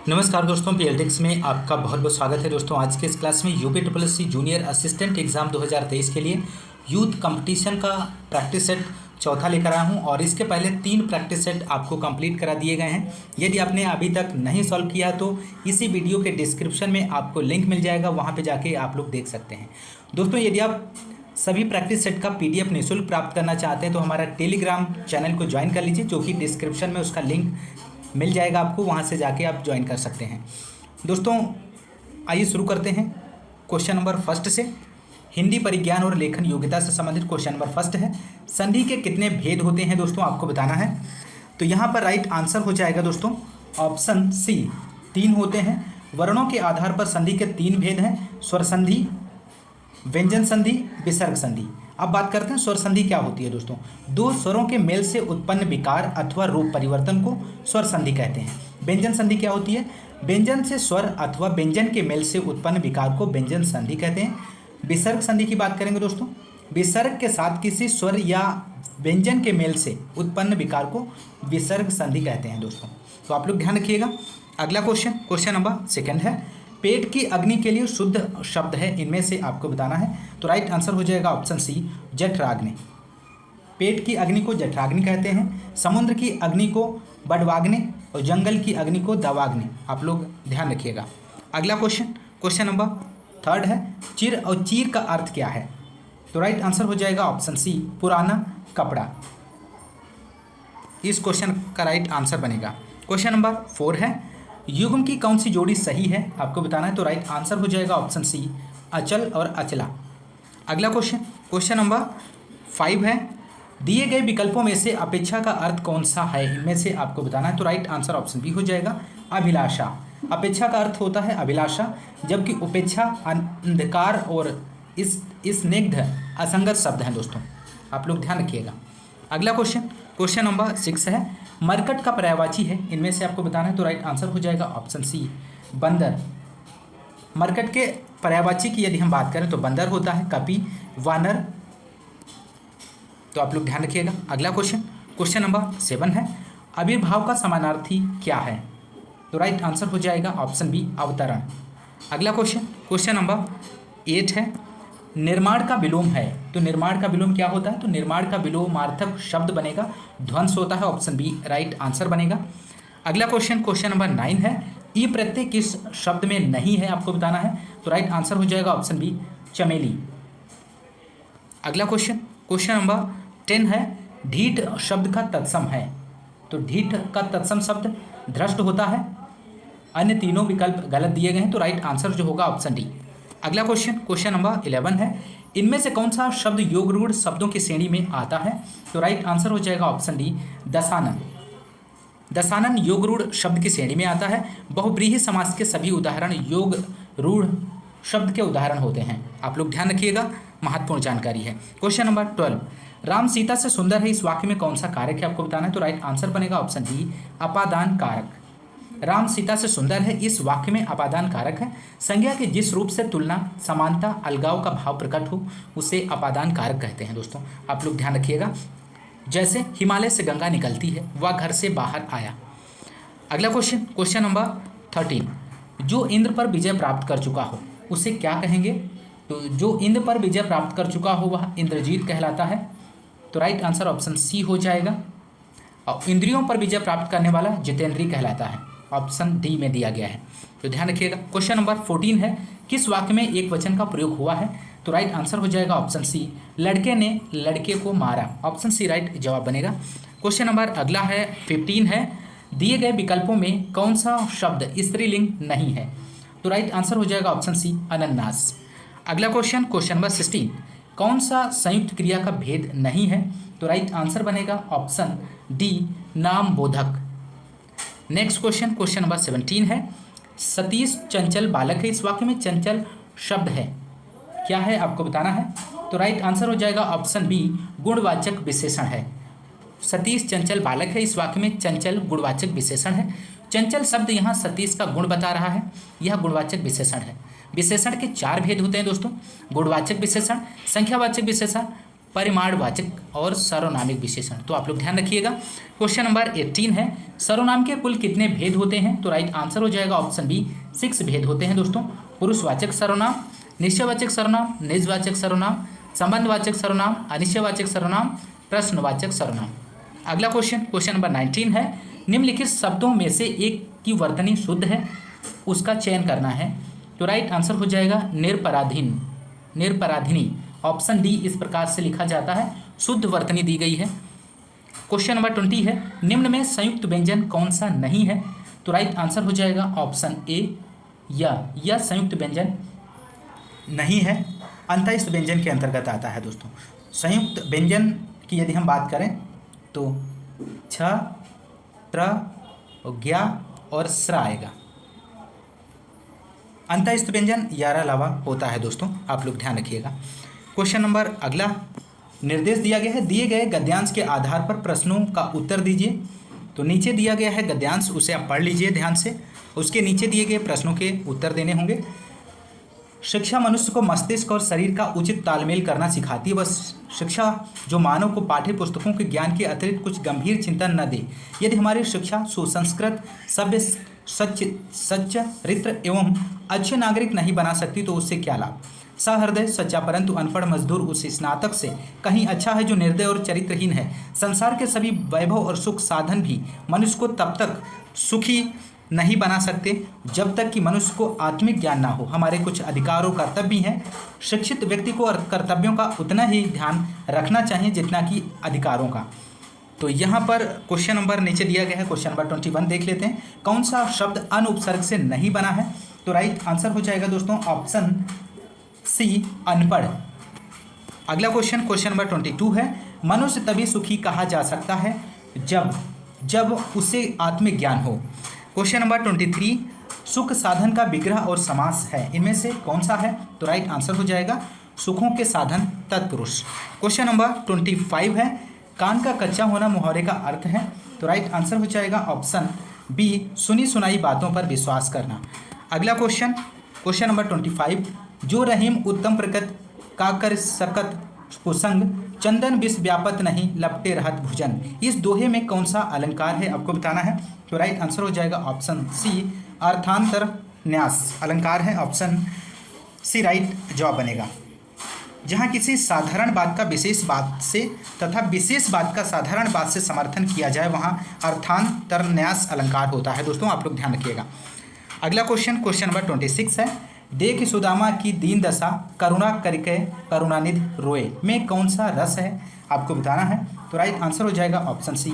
नमस्कार दोस्तों, पीएलटेक्स में आपका बहुत बहुत स्वागत है। दोस्तों आज के इस क्लास में यूपीएससी जूनियर असिस्टेंट एग्ज़ाम 2023 के लिए यूथ कंपटीशन का प्रैक्टिस सेट चौथा लेकर आया हूं और इसके पहले 3 प्रैक्टिस सेट आपको कंप्लीट करा दिए गए हैं। यदि आपने अभी तक नहीं सॉल्व किया तो इसी वीडियो के डिस्क्रिप्शन में आपको लिंक मिल जाएगा, वहाँ पर जाके आप लोग देख सकते हैं। दोस्तों यदि आप सभी प्रैक्टिस सेट का PDF निःशुल्क प्राप्त करना चाहते हैं तो हमारा टेलीग्राम चैनल को ज्वाइन कर लीजिए, जो कि डिस्क्रिप्शन में उसका लिंक मिल जाएगा आपको, वहाँ से जाके आप ज्वाइन कर सकते हैं। दोस्तों आइए शुरू करते हैं क्वेश्चन नंबर फर्स्ट से। हिंदी परिज्ञान और लेखन योग्यता से संबंधित क्वेश्चन नंबर फर्स्ट है। संधि के कितने भेद होते हैं दोस्तों, आपको बताना है। तो यहाँ पर राइट आंसर हो जाएगा दोस्तों ऑप्शन सी, 3 होते हैं। वर्णों के आधार पर संधि के 3 भेद हैं, स्वर संधि, व्यंजन संधि, विसर्ग संधि। अब बात करते हैं स्वर संधि क्या होती है दोस्तों। 2 स्वरों के मेल से उत्पन्न विकार अथवा रूप परिवर्तन को स्वर संधि कहते हैं। व्यंजन संधि क्या होती है, व्यंजन से स्वर अथवा व्यंजन के मेल से उत्पन्न विकार को व्यंजन संधि कहते हैं। विसर्ग संधि की बात करेंगे दोस्तों, विसर्ग के साथ किसी स्वर या व्यंजन के मेल से उत्पन्न विकार को विसर्ग संधि कहते हैं दोस्तों। तो आप लोग ध्यान रखिएगा। अगला क्वेश्चन नंबर सेकेंड है, पेट की अग्नि के लिए शुद्ध शब्द है, इनमें से आपको बताना है। तो राइट आंसर हो जाएगा ऑप्शन सी, जठराग्नि। पेट की अग्नि को जठराग्नि कहते हैं, समुद्र की अग्नि को बडवाग्नि और जंगल की अग्नि को दवाग्नि। आप लोग ध्यान रखिएगा। अगला क्वेश्चन नंबर थर्ड है, चिर और चीर का अर्थ क्या है। तो राइट आंसर हो जाएगा ऑप्शन सी, पुराना कपड़ा। इस क्वेश्चन का राइट आंसर बनेगा। क्वेश्चन नंबर 4 है, युग्म की कौन सी जोड़ी सही है, आपको बताना है। तो राइट आंसर हो जाएगा ऑप्शन सी, अचल और अचला। अगला क्वेश्चन नंबर 5 है, दिए गए विकल्पों में से अपेक्षा का अर्थ कौन सा है, इनमें से आपको बताना है। तो राइट आंसर ऑप्शन बी हो जाएगा, अभिलाषा। अपेक्षा का अर्थ होता है अभिलाषा, जबकि उपेक्षा अंधकार और इस स्निग्ध असंगत शब्द हैं दोस्तों। आप लोग ध्यान रखिएगा। अगला क्वेश्चन नंबर 6 है, मरकट का पर्यायवाची है, इनमें से आपको बताना है। तो राइट आंसर हो जाएगा ऑप्शन सी, बंदर। मरकट के पर्यायवाची की यदि हम बात करें तो बंदर होता है, कपि, वानर। तो आप लोग ध्यान रखिएगा। अगला क्वेश्चन नंबर 7 है, आविर्भाव का समानार्थी क्या है। तो राइट आंसर हो जाएगा ऑप्शन बी, अवतरण। अगला क्वेश्चन नंबर 8 है, निर्माण का विलोम है। तो निर्माण का विलोम क्या होता है। तो निर्माण का विलोमार्थक शब्द बनेगा, ध्वंस होता है। ऑप्शन बी राइट आंसर बनेगा। अगला क्वेश्चन नंबर 9 है, ई प्रत्यय किस शब्द में नहीं है, आपको बताना है। तो राइट आंसर हो जाएगा ऑप्शन बी, चमेली। अगला क्वेश्चन नंबर 10 है, ढीठ शब्द का तत्सम है। तो ढीठ का तत्सम शब्द धृष्ट होता है। अन्य तीनों विकल्प गलत दिए गए हैं, तो राइट आंसर जो होगा ऑप्शन डी। अगला क्वेश्चन नंबर 11 है, इनमें से कौन सा शब्द योग रूढ़ शब्दों की श्रेणी में आता है। तो राइट आंसर हो जाएगा ऑप्शन डी, दशानन। दशानन योग रूढ़ शब्द की श्रेणी में आता है। बहुव्रीहि समास के सभी उदाहरण योग रूढ़ शब्द के उदाहरण होते हैं। आप लोग ध्यान रखिएगा, महत्वपूर्ण जानकारी है। क्वेश्चन नंबर 12, राम सीता से सुंदर है, इस वाक्य में कौन सा कारक है, आपको बताना है। तो राइट आंसर बनेगा ऑप्शन डी, अपादान कारक। राम सीता से सुंदर है, इस वाक्य में अपादान कारक है। संज्ञा के जिस रूप से तुलना, समानता, अलगाव का भाव प्रकट हो उसे अपादान कारक कहते हैं दोस्तों। आप लोग ध्यान रखिएगा। जैसे हिमालय से गंगा निकलती है, वह घर से बाहर आया। अगला क्वेश्चन नंबर 13, जो इंद्र पर विजय प्राप्त कर चुका हो उसे क्या कहेंगे। तो जो इंद्र पर विजय प्राप्त कर चुका हो वह इंद्रजीत कहलाता है। तो राइट आंसर ऑप्शन सी हो जाएगा। और इंद्रियों पर विजय प्राप्त करने वाला जितेंद्रीय कहलाता है, ऑप्शन डी में दिया गया है। तो ध्यान रखिएगा। क्वेश्चन नंबर 14 है, किस वाक्य में एक वचन का प्रयोग हुआ है। तो राइट आंसर हो जाएगा ऑप्शन सी, लड़के ने लड़के को मारा। ऑप्शन सी राइट जवाब बनेगा। क्वेश्चन नंबर अगला है 15 है, दिए गए विकल्पों में कौन सा शब्द स्त्रीलिंग नहीं है। तो राइट आंसर हो जाएगा ऑप्शन सी, अनन्नास। अगला क्वेश्चन नंबर 16, कौन सा संयुक्त क्रिया का भेद नहीं है। तो राइट आंसर बनेगा ऑप्शन डी, नाम बोधक। नेक्स्ट क्वेश्चन नंबर 17 है, सतीश चंचल बालक है, इस वाक्य में चंचल शब्द है, क्या है आपको बताना है। तो राइट आंसर हो जाएगा ऑप्शन बी, गुणवाचक विशेषण है। सतीश चंचल बालक है, इस वाक्य में चंचल गुणवाचक विशेषण है। चंचल शब्द यहाँ सतीश का गुण बता रहा है, यह गुणवाचक विशेषण है। विशेषण के 4 भेद होते हैं दोस्तों, गुणवाचक विशेषण, संख्यावाचक विशेषण, परिमाणवाचक और सर्वनामिक विशेषण। तो आप लोग ध्यान रखिएगा। क्वेश्चन नंबर 18 है, सर्वनाम के कुल कितने भेद होते हैं? तो राइट आंसर हो जाएगा ऑप्शन बी, 6 भेद होते हैं दोस्तों। पुरुषवाचक सर्वनाम, निश्चयवाचक सर्वनाम, निजवाचक सर्वनाम, संबंधवाचक सर्वनाम, अनिश्चयवाचक सर्वनाम, प्रश्नवाचक सर्वनाम। अगला क्वेश्चन नंबर 19 है, निम्नलिखित शब्दों में से एक की वर्तनी शुद्ध है, उसका चयन करना है। तो राइट आंसर हो जाएगा निरपराधीन, निरपराधिनी। ऑप्शन डी इस प्रकार से लिखा जाता है, शुद्ध वर्तनी दी गई है। क्वेश्चन नंबर 20 है, निम्न में संयुक्त व्यंजन कौन सा नहीं है? तो राइट आंसर हो जाएगा ऑप्शन ए, यह संयुक्त व्यंजन नहीं है, अंतःस्थ व्यंजन के अंतर्गत आता है दोस्तों। संयुक्त व्यंजन की यदि हम बात करें तो छ, त्र, ज्ञा और स्र आएगा। अंतःस्थ व्यंजन यारा अलावा होता है दोस्तों, आप लोग ध्यान रखिएगा। क्वेश्चन नंबर अगला निर्देश दिया गया है, दिए गए गद्यांश के आधार पर प्रश्नों का उत्तर दीजिए। तो नीचे दिया गया है गद्यांश, उसे आप पढ़ लीजिए ध्यान से, उसके नीचे दिए गए प्रश्नों के उत्तर देने होंगे। शिक्षा मनुष्य को मस्तिष्क और शरीर का उचित तालमेल करना सिखाती है। बस शिक्षा जो मानव को पाठ्य पुस्तकों के ज्ञान के अतिरिक्त कुछ गंभीर चिंतन न दे। यदि हमारी शिक्षा सुसंस्कृत, सभ्य, सच्चरित्र एवं अच्छे नागरिक नहीं बना सकती तो उससे क्या लाभ? सहृदय सच्चा परंतु अनपढ़ मजदूर उस स्नातक से कहीं अच्छा है जो निर्दय और चरित्रहीन है। संसार के सभी वैभव और सुख साधन भी मनुष्य को तब तक सुखी नहीं बना सकते जब तक कि मनुष्य को आत्मिक ज्ञान ना हो। हमारे कुछ अधिकार और कर्तव्य भी हैं। शिक्षित व्यक्ति को कर्तव्यों का उतना ही ध्यान रखना चाहिए जितना कि अधिकारों का। तो यहाँ पर क्वेश्चन नंबर नीचे दिया गया है, क्वेश्चन नंबर 21 देख लेते हैं। कौन सा शब्द अन उपसर्ग से नहीं बना है? तो राइट आंसर हो जाएगा दोस्तों ऑप्शन सी, अनपढ़। अगला क्वेश्चन नंबर 22 है, मनुष्य तभी सुखी कहा जा सकता है जब उसे आत्मिक ज्ञान हो। क्वेश्चन नंबर 23, सुख साधन का विग्रह और समास है, इनमें से कौन सा है? तो राइट आंसर हो जाएगा सुखों के साधन तत्पुरुष। क्वेश्चन नंबर 25 है, कान का कच्चा होना मुहावरे का अर्थ है। तो राइट आंसर हो जाएगा ऑप्शन बी, सुनी सुनाई बातों पर विश्वास करना। अगला क्वेश्चन नंबर 25, जो रहीम उत्तम प्रकट का कर सकत कुसंग, चंदन विष व्यापत नहीं लपटे रहत भुजन, इस दोहे में कौन सा अलंकार है आपको बताना है। तो राइट आंसर हो जाएगा ऑप्शन सी, अर्थांतर न्यास अलंकार है, ऑप्शन सी राइट जवाब बनेगा। जहाँ किसी साधारण बात का विशेष बात से तथा विशेष बात का साधारण बात से समर्थन किया जाए वहाँ अर्थांतर न्यास अलंकार होता है दोस्तों, आप लोग ध्यान रखिएगा। अगला क्वेश्चन नंबर 26 है, देख सुदामा की दीन दशा करुणा करके करुणानिधि रोए में कौन सा रस है आपको बताना है। तो राइट आंसर हो जाएगा ऑप्शन सी,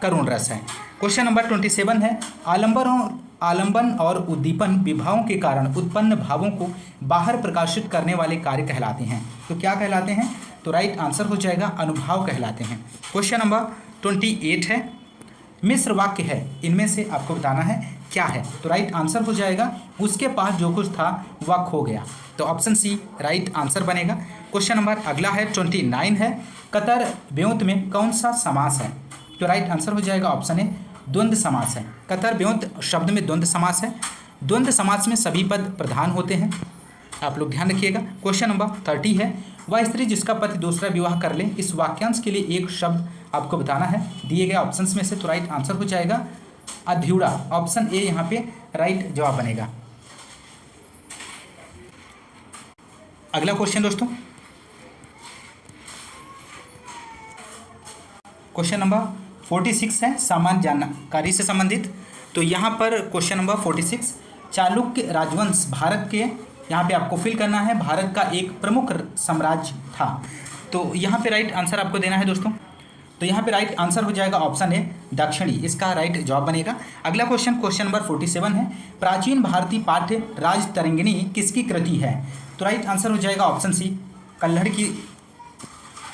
करुण रस है। क्वेश्चन नंबर 27 है, आलंबन और उद्दीपन विभावों के कारण उत्पन्न भावों को बाहर प्रकाशित करने वाले कार्य कहलाते हैं। तो क्या कहलाते हैं? तो राइट आंसर हो जाएगा अनुभाव कहलाते हैं। क्वेश्चन नंबर 28 है, मिश्र वाक्य है, इनमें से आपको बताना है क्या है। तो राइट आंसर हो जाएगा उसके पास जो कुछ था वह खो गया। तो ऑप्शन सी राइट आंसर बनेगा। क्वेश्चन नंबर अगला है 29 है, कतर ब्योंत में कौन सा समास है। तो राइट आंसर हो जाएगा ऑप्शन ए, द्वंद्व समास है। कतर ब्योंत शब्द में द्वंद्व समास है। द्वंद्व समास में सभी पद प्रधान होते हैं, आप लोग ध्यान रखिएगा। क्वेश्चन नंबर 30 है, वह स्त्री जिसका पति दूसरा विवाह कर ले, इस वाक्यांश के लिए एक शब्द आपको बताना है दिए गए ऑप्शंस में से। तो राइट आंसर हो जाएगा अध्युड़ा, ऑप्शन ए यहाँ पे राइट जवाब बनेगा। अगला क्वेश्चन दोस्तों, क्वेश्चन नंबर 46 है, सामान्य जानकारी से संबंधित। तो यहाँ पर क्वेश्चन नंबर 46, चालुक्य राजवंश भारत के, यहाँ पे आपको फिल करना है, भारत का एक प्रमुख साम्राज्य था। तो यहाँ पे राइट आंसर आपको देना है दोस्तों। तो यहाँ पे राइट आंसर हो जाएगा ऑप्शन ए, दक्षिणी, इसका राइट जवाब बनेगा। अगला क्वेश्चन नंबर 47 है, प्राचीन भारतीय पाठ्य राजतरंगिणी किसकी कृति है। तो राइट आंसर हो जाएगा ऑप्शन सी, कल्हड़ की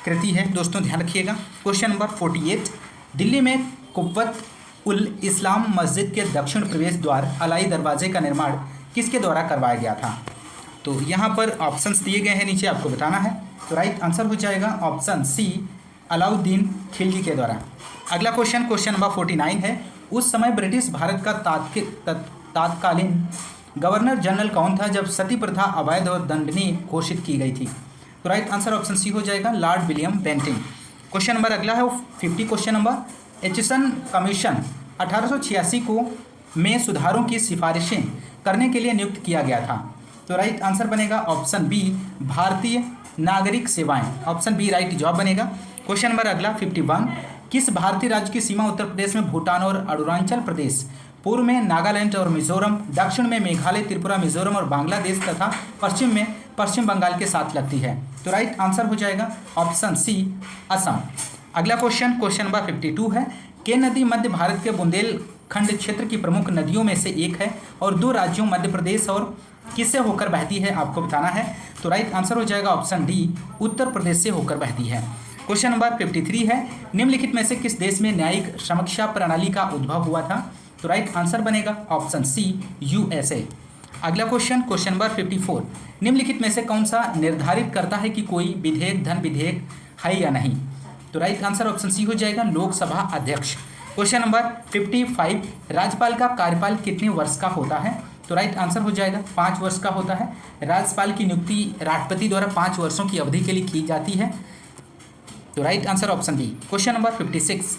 कृति है दोस्तों, ध्यान रखिएगा। क्वेश्चन नंबर 48, दिल्ली में कुव्वत उल इस्लाम मस्जिद के दक्षिण प्रवेश द्वार अलाई दरवाजे का निर्माण किसके द्वारा करवाया गया था। तो यहाँ पर ऑप्शंस दिए गए हैं, नीचे आपको बताना है। तो राइट आंसर हो जाएगा ऑप्शन सी, अलाउद्दीन खिलजी के द्वारा। अगला क्वेश्चन नंबर 49 है, उस समय ब्रिटिश भारत का तात्कालीन गवर्नर जनरल कौन था जब सती प्रथा अवैध और दंडनीय घोषित की गई थी। तो राइट आंसर ऑप्शन सी हो जाएगा Lord William Bentinck. Question number अगला है 50 क्वेश्चन नंबर। एचिसन कमीशन 1886 को में सुधारों की सिफारिशें करने के लिए नियुक्त किया गया था। तो राइट आंसर बनेगा ऑप्शन बी भारतीय नागरिक सेवाएं, ऑप्शन बी राइट जवाब बनेगा। क्वेश्चन नंबर अगला 51। किस भारतीय राज्य की सीमा उत्तर प्रदेश में भूटान और अरुणाचल प्रदेश, पूर्व में नागालैंड और मिजोरम, दक्षिण में मेघालय, त्रिपुरा, मिजोरम और बांग्लादेश तथा पश्चिम में पश्चिम बंगाल के साथ लगती है? तो राइट आंसर हो जाएगा ऑप्शन सी असम। अगला क्वेश्चन नंबर 52 है। के नदी मध्य भारत के बुंदेलखंड क्षेत्र की प्रमुख नदियों में से एक है और दो राज्यों मध्य प्रदेश और किससे होकर बहती है आपको बताना है। तो राइट आंसर हो जाएगा ऑप्शन डी उत्तर प्रदेश से होकर बहती है। क्वेश्चन नंबर 53 है। निम्नलिखित में से किस देश में न्यायिक समीक्षा प्रणाली का उद्भव हुआ था? तो राइट आंसर बनेगा ऑप्शन सी यूएसए। अगला क्वेश्चन नंबर 54। निम्नलिखित में से कौन सा निर्धारित करता है कि कोई विधेयक धन विधेयक है या नहीं? तो राइट आंसर ऑप्शन सी हो जाएगा लोकसभा अध्यक्ष। Question number 55। राज्यपाल का कार्यकाल कितने वर्ष का होता है? तो राइट आंसर हो जाएगा 5 वर्ष का होता है। राज्यपाल की नियुक्ति राष्ट्रपति द्वारा 5 वर्षों की अवधि के लिए की जाती है। तो right answer option B. Question number 56।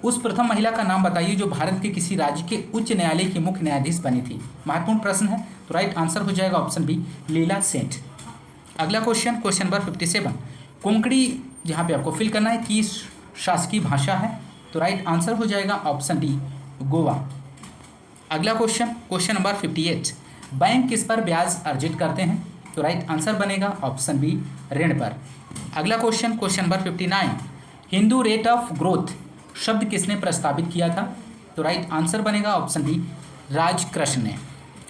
उस प्रथम महिला का नाम बताइए जो भारत के किसी राज्य के उच्च न्यायालय की मुख्य न्यायाधीश बनी थी। महत्वपूर्ण प्रश्न है। तो राइट आंसर हो जाएगा ऑप्शन बी लीला सेठ। अगला क्वेश्चन नंबर 57। कोंकणी जहाँ पे आपको फिल करना है कि शासकीय भाषा है। तो राइट आंसर हो जाएगा ऑप्शन डी गोवा। अगला क्वेश्चन नंबर 58। बैंक किस पर ब्याज अर्जित करते हैं? तो राइट आंसर बनेगा ऑप्शन बी ऋण पर। अगला question number 59। Hindu rate of growth शब्द किसने प्रस्तावित किया था? तो राइट आंसर बनेगा ऑप्शन बी राजकृष्ण ने।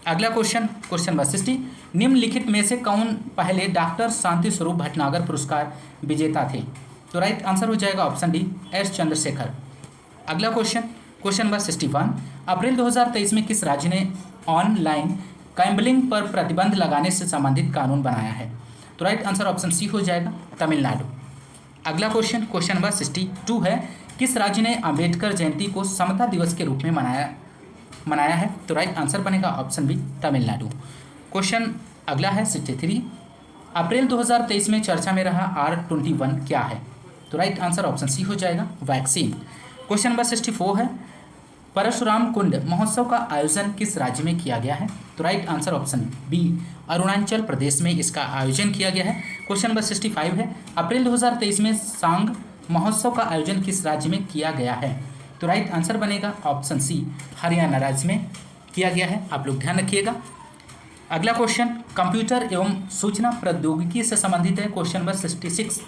अगला क्वेश्चन नंबर 60। निम्नलिखित में से कौन पहले डॉक्टर शांति स्वरूप भटनागर पुरस्कार विजेता थे? तो राइट आंसर हो जाएगा ऑप्शन डी एस चंद्रशेखर। अगला क्वेश्चन नंबर 61। अप्रैल 2023 में किस राज्य ने ऑनलाइन गैम्बलिंग पर प्रतिबंध लगाने से संबंधित कानून बनाया है? तो राइट आंसर ऑप्शन सी हो जाएगा तमिलनाडु। अगला क्वेश्चन नंबर 62 है। किस राज्य ने अंबेडकर जयंती को समता दिवस के रूप में मनाया है? तो राइट आंसर बनेगा ऑप्शन बी तमिलनाडु। क्वेश्चन अगला है 63। अप्रैल 2023 में चर्चा में रहा R21 क्या है? तो राइट आंसर ऑप्शन सी हो जाएगा वैक्सीन। क्वेश्चन नंबर 64 है। परशुराम कुंड महोत्सव का आयोजन किस राज्य में किया गया है? तो right answer option B Arunachal Pradesh में इसका आयोजन किया गया है। क्वेश्चन नंबर 65 है। अप्रैल 2023 में सांग महोत्सव का आयोजन किस राज्य में किया गया है? तो राइट आंसर बनेगा ऑप्शन सी हरियाणा राज्य में किया गया है। आप लोग ध्यान रखिएगा। अगला क्वेश्चन कंप्यूटर एवं सूचना प्रौद्योगिकी से संबंधित है। Question number 66।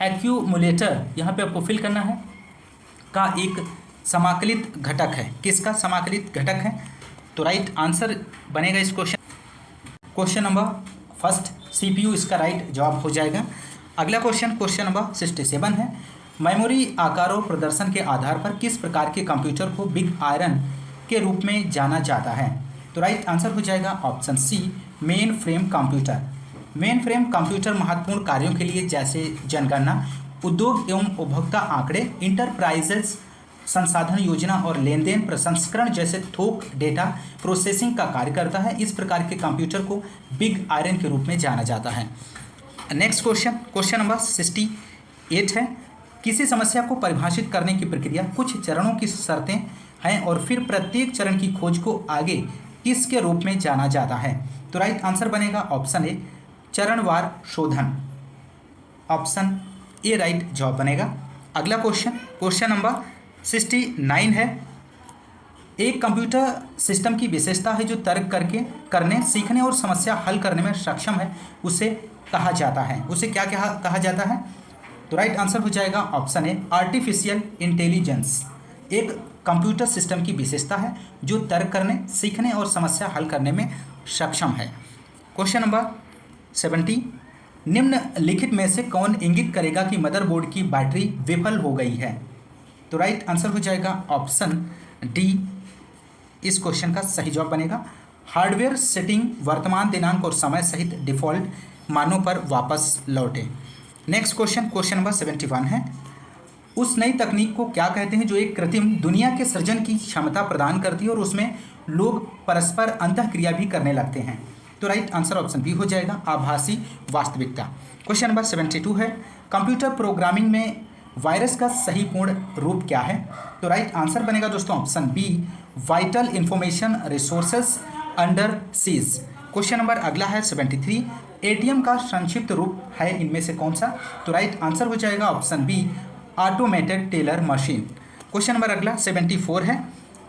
एक्यूमुलेटर यहाँ पे आपको फिल करना है का एक समाकलित घटक है। किसका समाकलित घटक है? तो राइट आंसर बनेगा इस क्वेश्चन नंबर फर्स्ट CPU इसका राइट जवाब हो जाएगा। अगला क्वेश्चन नंबर 67 है। मेमोरी आकार और प्रदर्शन के आधार पर किस प्रकार के कंप्यूटर को बिग आयरन के रूप में जाना जाता है? तो राइट आंसर हो जाएगा option C mainframe computer. Mainframe computer महत्वपूर्ण कार्यों के लिए जैसे जनगणना, उद्योग एवं उपभोक्ता आंकड़े, इंटरप्राइजेस संसाधन योजना और लेन देन प्रसंस्करण जैसे थोक डेटा प्रोसेसिंग का कार्य करता है। इस प्रकार के कंप्यूटर को बिग आयरन के रूप में जाना जाता है। नेक्स्ट क्वेश्चन नंबर 68 है। किसी समस्या को परिभाषित करने की प्रक्रिया कुछ चरणों की शर्तें हैं और फिर प्रत्येक चरण की खोज को आगे किसके रूप में जाना जाता है? तो राइट आंसर बनेगा ऑप्शन ए चरणवार शोधन। ऑप्शन ए राइट जवाब बनेगा। अगला क्वेश्चन नंबर 69 है। एक कंप्यूटर सिस्टम की विशेषता है जो तर्क करने सीखने और समस्या हल करने में सक्षम है, उसे कहा जाता है। उसे क्या कहा जाता है? तो राइट आंसर हो जाएगा ऑप्शन ए आर्टिफिशियल इंटेलिजेंस। एक कंप्यूटर सिस्टम की विशेषता है जो तर्क करने सीखने और समस्या हल करने में सक्षम है। Question number 70। निम्नलिखित में से कौन इंगित करेगा कि मदरबोर्ड की बैटरी विफल हो गई है? तो राइट आंसर हो जाएगा ऑप्शन डी इस क्वेश्चन का सही जवाब बनेगा। हार्डवेयर सेटिंग वर्तमान दिनांक और समय सहित डिफ़ॉल्ट मानों पर वापस लौटे। नेक्स्ट क्वेश्चन नंबर 71 है। उस नई तकनीक को क्या कहते हैं जो एक कृत्रिम दुनिया के सृजन की क्षमता प्रदान करती है और उसमें लोग परस्पर अंतःक्रिया भी करने लगते हैं? तो राइट आंसर ऑप्शन बी हो जाएगा, आभासी वास्तविकता। क्वेश्चन नंबर 72 है, कंप्यूटर प्रोग्रामिंग में वायरस का सही पूर्ण रूप क्या है? तो राइट आंसर बनेगा दोस्तों option B, vital information resources under siege. Question number अगला है 73, एटीएम का संक्षिप्त रूप है इनमें से कौन सा? तो राइट आंसर हो जाएगा option B, automated teller machine. Question number अगला 74 है,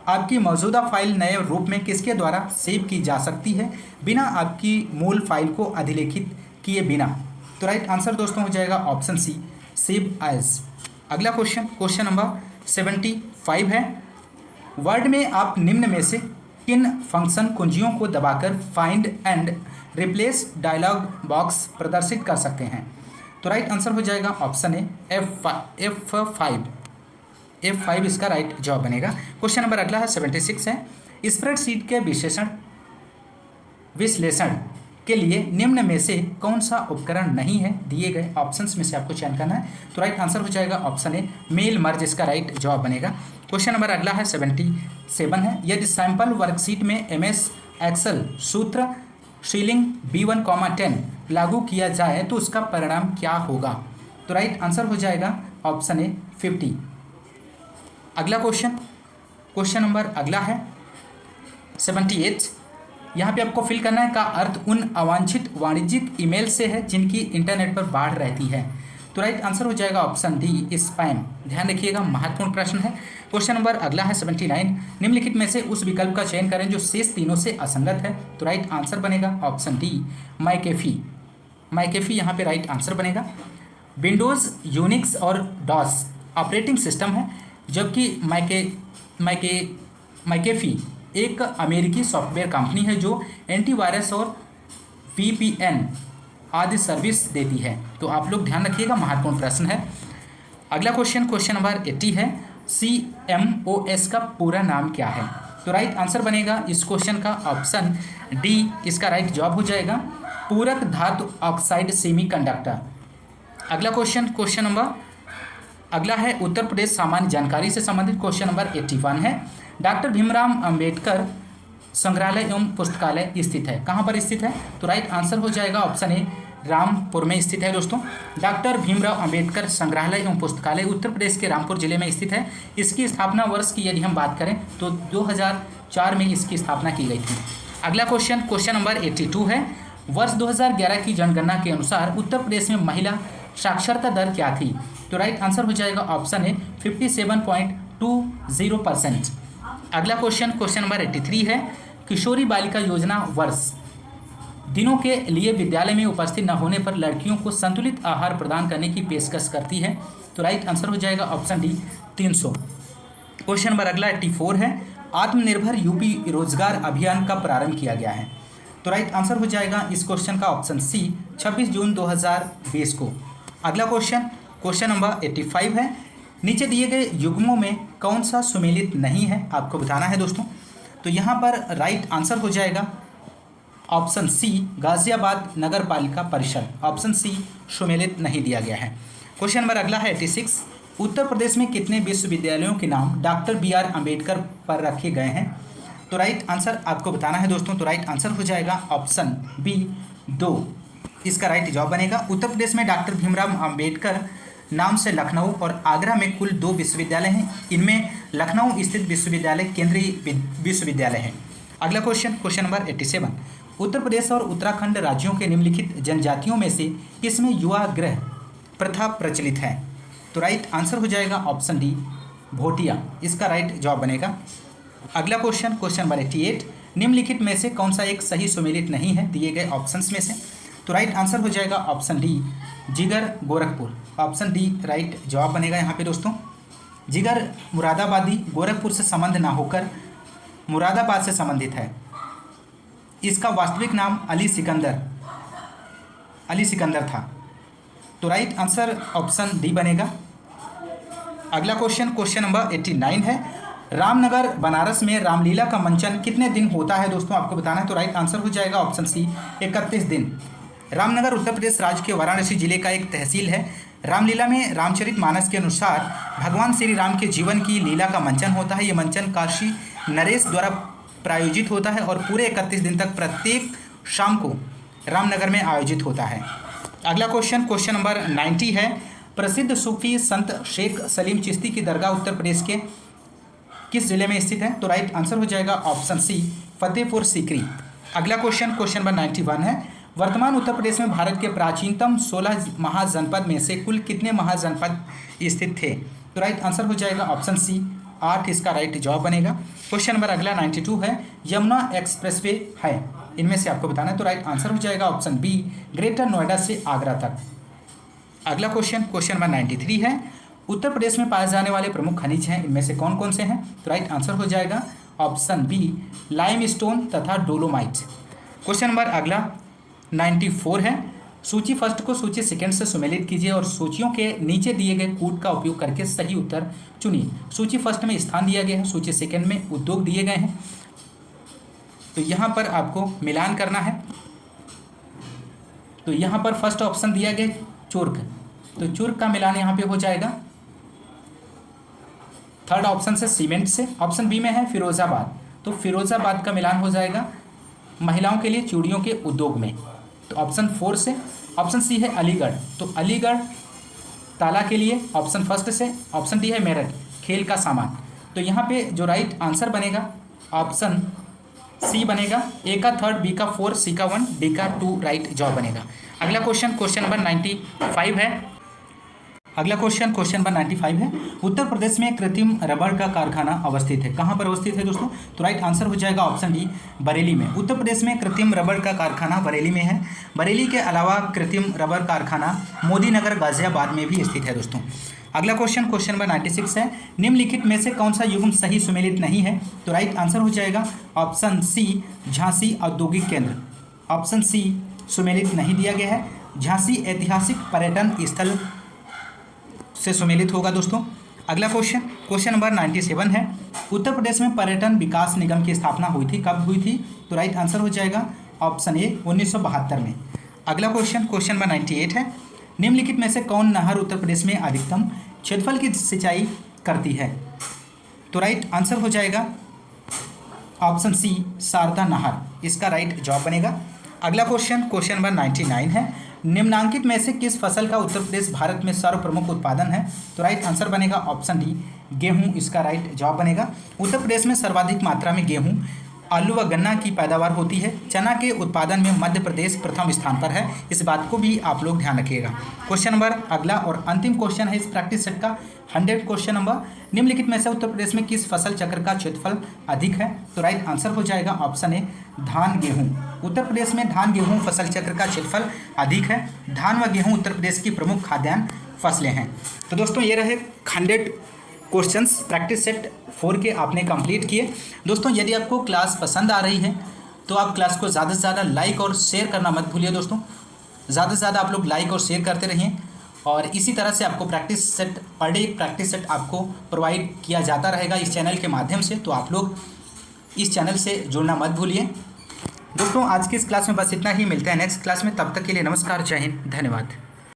आपकी मौजूदा फाइल नए रूप में किसके द्वारा सेव की जा सकती है बिना आपकी मूल फाइल को अधिलेखित किए बिना? तो राइट आंसर दोस्तों हो जाएगा ऑप्शन सी, सेव एज। अगला क्वेश्चन नंबर 75 है, वर्ड में आप निम्न में से किन फंक्शन कुंजियों को दबाकर find and replace dialog box प्रदर्शित कर सकते हैं? तो राइट आंसर हो जाएगा ऑप्शन ए, F5 इसका राइट जवाब बनेगा। क्वेश्चन नंबर अगला है 76 है, स्प्रेडशीट के विश्लेषण के लिए निम्न में से कौन सा उपकरण नहीं है? दिए गए ऑप्शंस में से आपको चयन करना है। तो राइट आंसर हो जाएगा ऑप्शन ए, मेल मर्ज इसका राइट जवाब बनेगा। क्वेश्चन नंबर अगला है 77 है, यदि सैंपल वर्कशीट में MS एक्सेल सूत्र सीलिंग B1, 10 लागू किया जाए तो उसका परिणाम क्या होगा? तो राइट आंसर हो जाएगा ऑप्शन ए, 50। अगला क्वेश्चन नंबर अगला है 78, यहाँ पे आपको फिल करना है का अर्थ उन अवांछित वाणिज्यिक ईमेल से है जिनकी इंटरनेट पर बाढ़ रहती है। तो राइट आंसर हो जाएगा ऑप्शन डी, स्पैम। ध्यान रखिएगा, महत्वपूर्ण प्रश्न है। क्वेश्चन नंबर अगला है 79, निम्नलिखित में से उस विकल्प का चयन करें जो शेष तीनों से असंगत है। तो राइट आंसर बनेगा ऑप्शन डी, मैकेफी यहाँ पे राइट आंसर बनेगा। विंडोज़, यूनिक्स और डॉस ऑपरेटिंग सिस्टम है, जबकि मैकेफी एक अमेरिकी सॉफ्टवेयर कंपनी है जो एंटीवायरस और VPN आदि सर्विस देती है। तो आप लोग ध्यान रखिएगा, महत्वपूर्ण प्रश्न है। अगला क्वेश्चन नंबर 80 है, CMOS का पूरा नाम क्या है? तो राइट आंसर बनेगा इस क्वेश्चन का ऑप्शन डी, इसका राइट जवाब हो जाएगा, पूरक धातु ऑक्साइड सेमीकंडक्टर। अगला क्वेश्चन नंबर अगला है उत्तर प्रदेश सामान्य जानकारी से संबंधित। क्वेश्चन नंबर 81 है, डॉक्टर भीमराव अंबेडकर संग्रहालय एवं पुस्तकालय स्थित है, कहाँ पर स्थित है? तो राइट आंसर हो जाएगा ऑप्शन ए, रामपुर में स्थित है। दोस्तों, डॉक्टर भीमराव अंबेडकर संग्रहालय एवं पुस्तकालय उत्तर प्रदेश के रामपुर जिले में स्थित है। इसकी स्थापना वर्ष की यदि हम बात करें तो 2004 में इसकी स्थापना की गई थी। अगला क्वेश्चन नंबर 82 है, वर्ष 2011 की जनगणना के अनुसार उत्तर प्रदेश में महिला साक्षरता दर क्या थी? तो राइट आंसर हो जाएगा ऑप्शन ए, 57.20%। अगला क्वेश्चन नंबर 83 है, किशोरी बालिका योजना वर्ष दिनों के लिए विद्यालय में उपस्थित न होने पर लड़कियों को संतुलित आहार प्रदान करने की पेशकश करती है। तो राइट आंसर हो जाएगा ऑप्शन डी, 300। क्वेश्चन नंबर अगला 84 है, आत्मनिर्भर यूपी रोजगार अभियान का प्रारंभ किया गया है। तो राइट आंसर हो जाएगा इस क्वेश्चन का ऑप्शन सी, 26 जून 2020 को। अगला क्वेश्चन नंबर 85 है, नीचे दिए गए युग्मों में कौन सा सुमेलित नहीं है, आपको बताना है दोस्तों। तो यहाँ पर राइट आंसर हो जाएगा ऑप्शन सी, गाजियाबाद नगर पालिका परिषद। ऑप्शन सी सुमेलित नहीं दिया गया है। क्वेश्चन नंबर अगला है 86, उत्तर प्रदेश में कितने विश्वविद्यालयों के नाम डॉक्टर BR अम्बेडकर पर रखे गए हैं? तो राइट आंसर आपको बताना है दोस्तों। तो राइट आंसर हो जाएगा ऑप्शन बी, 2, इसका राइट जवाब बनेगा। उत्तर प्रदेश में डॉक्टर भीमराव अम्बेडकर नाम से लखनऊ और आगरा में कुल 2 विश्वविद्यालय हैं। इनमें लखनऊ स्थित विश्वविद्यालय केंद्रीय विश्वविद्यालय है। अगला क्वेश्चन नंबर 87, उत्तर प्रदेश और उत्तराखंड राज्यों के निम्नलिखित जनजातियों में से किसमें युवा गृह प्रथा प्रचलित है? तो राइट आंसर हो जाएगा ऑप्शन डी, भोटिया, इसका राइट जवाब बनेगा। अगला क्वेश्चन नंबर 88, निम्नलिखित में से कौन सा एक सही सुमेलित नहीं है दिए गए ऑप्शंस में से? तो राइट आंसर हो जाएगा ऑप्शन डी, जिगर गोरखपुर। ऑप्शन डी राइट जवाब बनेगा यहाँ पे दोस्तों। जिगर मुरादाबादी गोरखपुर से संबंध ना होकर मुरादाबाद से संबंधित है। इसका वास्तविक नाम अली सिकंदर था। तो राइट आंसर ऑप्शन डी बनेगा। अगला क्वेश्चन नंबर 89 है, रामनगर बनारस में रामलीला का मंचन कितने दिन होता है दोस्तों, आपको बताना है। तो राइट आंसर हो जाएगा ऑप्शन सी, 31 दिन। रामनगर उत्तर प्रदेश राज्य के वाराणसी जिले का एक तहसील है। रामलीला में रामचरितमानस के अनुसार भगवान श्री राम के जीवन की लीला का मंचन होता है। ये मंचन काशी नरेश द्वारा प्रायोजित होता है और पूरे 31 दिन तक प्रत्येक शाम को रामनगर में आयोजित होता है? अगला क्वेश्चन, क्वेश्चन नंबर 90 है। प्रसिद्ध सूफी संत शेख सलीम चिश्ती की दरगाह उत्तर प्रदेश के किस जिले में स्थित है? तो राइट आंसर हो जाएगा ऑप्शन सी, फतेहपुर सीकरी। अगला क्वेश्चन, क्वेश्चन नंबर 91 है। वर्तमान उत्तर प्रदेश में भारत के प्राचीनतम 16 महाजनपद में से कुल कितने महाजनपद स्थित थे? तो राइट आंसर हो जाएगा ऑप्शन सी, 8 इसका राइट जवाब बनेगा। क्वेश्चन नंबर अगला 92 है। यमुना एक्सप्रेसवे है, इनमें से आपको बताना है, तो राइट आंसर हो जाएगा ऑप्शन बी, ग्रेटर नोएडा से आगरा तक। अगला क्वेश्चन, क्वेश्चन नंबर 93 है। उत्तर प्रदेश में पाए जाने वाले प्रमुख खनिज हैं, इनमें से कौन कौन से हैं? तो राइट आंसर हो जाएगा ऑप्शन बी, लाइमस्टोन तथा डोलोमाइट। क्वेश्चन नंबर अगला 94 है। सूची फर्स्ट को सूची सेकंड से सुमेलित कीजिए और सूचियों के नीचे दिए गए कूट का उपयोग करके सही उत्तर चुनिए। सूची फर्स्ट में स्थान दिया गया है, सूची सेकंड में उद्योग दिए गए हैं, तो यहाँ पर आपको मिलान करना है। तो यहाँ पर फर्स्ट ऑप्शन दिया गया चुर्क, तो चुर्क का मिलान यहाँ पे हो जाएगा थर्ड ऑप्शन से सीमेंट से। ऑप्शन बी में है फिरोजाबाद, तो फिरोजाबाद का मिलान हो जाएगा महिलाओं के लिए चूड़ियों के उद्योग में, तो ऑप्शन 4 से। ऑप्शन सी है अलीगढ़, तो अलीगढ़ ताला के लिए ऑप्शन फर्स्ट से। ऑप्शन डी है मेरठ, खेल का सामान, तो यहाँ पे जो राइट आंसर बनेगा ऑप्शन सी बनेगा। ए का 3, बी का 4, सी का 1, डी का 2 राइट जवाब बनेगा। अगला क्वेश्चन, क्वेश्चन नंबर 95 है। अगला क्वेश्चन, क्वेश्चन नंबर 95 है। उत्तर प्रदेश में कृत्रिम रबड़ का कारखाना अवस्थित है, कहाँ पर अवस्थित है दोस्तों? तो राइट आंसर हो जाएगा ऑप्शन डी, बरेली में। उत्तर प्रदेश में कृत्रिम रबड़ का कारखाना बरेली में है। बरेली के अलावा कृत्रिम रबड़ कारखाना मोदी नगर गाजियाबाद में भी स्थित है दोस्तों। अगला क्वेश्चन, क्वेश्चन नंबर 96 है। निम्नलिखित में से कौन सा युग्म सही सुमेलित नहीं है? तो राइट आंसर हो जाएगा ऑप्शन सी, झांसी औद्योगिक केंद्र। ऑप्शन सी सुमेलित नहीं दिया गया है। झांसी ऐतिहासिक पर्यटन स्थल से सुमेलित होगा दोस्तों। अगला क्वेश्चन, क्वेश्चन नंबर 97 है। उत्तर प्रदेश में पर्यटन विकास निगम की स्थापना हुई थी, कब हुई थी? तो राइट आंसर हो जाएगा ऑप्शन ए, 1972 में। अगला क्वेश्चन, क्वेश्चन नंबर 98 है। निम्नलिखित में से कौन नहर उत्तर प्रदेश में अधिकतम क्षेत्रफल की सिंचाई करती है? तो राइट आंसर हो जाएगा ऑप्शन सी, शारदा नहर, इसका राइट जवाब बनेगा। अगला क्वेश्चन, क्वेश्चन नंबर 99 है। निम्नांकित में से किस फसल का उत्तर प्रदेश भारत में सर्वप्रमुख उत्पादन है? तो राइट आंसर बनेगा ऑप्शन डी, गेहूं, इसका राइट जवाब बनेगा। उत्तर प्रदेश में सर्वाधिक मात्रा में गेहूं, आलू व गन्ना की पैदावार होती है। चना के उत्पादन में मध्य प्रदेश प्रथम स्थान पर है, इस बात को भी आप लोग ध्यान रखिएगा। क्वेश्चन नंबर अगला और अंतिम क्वेश्चन है इस प्रैक्टिस सेट का 100 क्वेश्चन नंबर। निम्नलिखित में से उत्तर प्रदेश में किस फसल चक्र का क्षेत्रफल अधिक है? तो राइट आंसर हो जाएगा ऑप्शन ए, धान गेहूं। उत्तर प्रदेश में धान गेहूं फसल चक्र का क्षेत्रफल अधिक है। धान व गेहूं उत्तर प्रदेश की प्रमुख खाद्यान्न फसलें हैं। तो दोस्तों ये रहे 100 क्वेश्चंस प्रैक्टिस सेट 4 के आपने कंप्लीट किए। दोस्तों यदि आपको क्लास पसंद आ रही है तो आप क्लास को ज़्यादा से ज़्यादा लाइक और शेयर करना मत भूलिए दोस्तों। ज़्यादा से ज़्यादा आप लोग लाइक और शेयर करते रहिए और इसी तरह से आपको practice set per day practice set आपको प्रोवाइड किया जाता रहेगा इस चैनल के माध्यम से, तो आप लोग इस चैनल से जुड़ना मत भूलिए। दोस्तों आज की इस क्लास में बस इतना ही, मिलते हैं नेक्स्ट क्लास में, तब तक के लिए नमस्कार, जय हिंद, धन्यवाद।